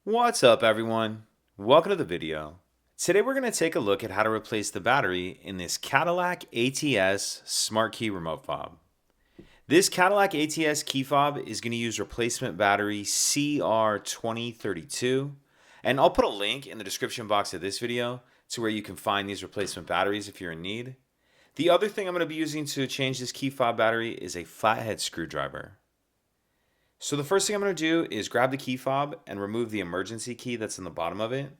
What's up, everyone? Welcome to the video. Today we're going to take a look at how to replace the battery in this Cadillac ATS smart key remote fob. This Cadillac ATS key fob is going to use replacement battery CR2032, and I'll put a link in the description box of this video to where you can find these replacement batteries if you're in need. The other thing I'm going to be using to change this key fob battery is a flathead screwdriver. So the first thing I'm going to do is grab the key fob and remove the emergency key that's in the bottom of it.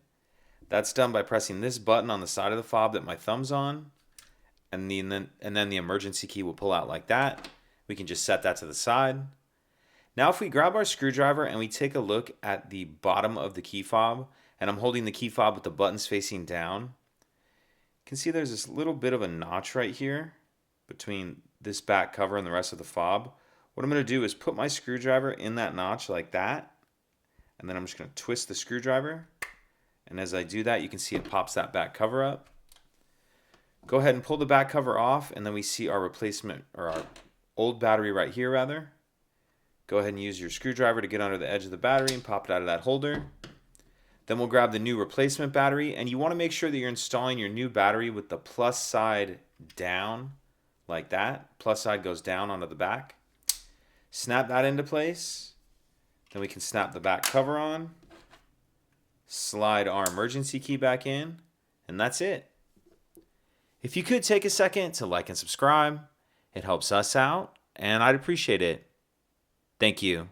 That's done by pressing this button on the side of the fob that my thumb's on, and then the emergency key will pull out like that. We can just set that to the side. Now if we grab our screwdriver and we take a look at the bottom of the key fob, and I'm holding the key fob with the buttons facing down, you can see there's this little bit of a notch right here between this back cover and the rest of the fob. What I'm going to do is put my screwdriver in that notch like that, and then I'm just going to twist the screwdriver, and as I do that you can see it pops that back cover up. Go ahead and pull the back cover off, and then we see our replacement, or our old battery right here rather. Go ahead and use your screwdriver to get under the edge of the battery and pop it out of that holder. Then we'll grab the new replacement battery, and you want to make sure that you're installing your new battery with the plus side down like that. Plus side goes down onto the back. Snap that into place. Then we can snap the back cover on, slide our emergency key back in, and that's it. If you could take a second to like and subscribe, it helps us out, and I'd appreciate it. Thank you.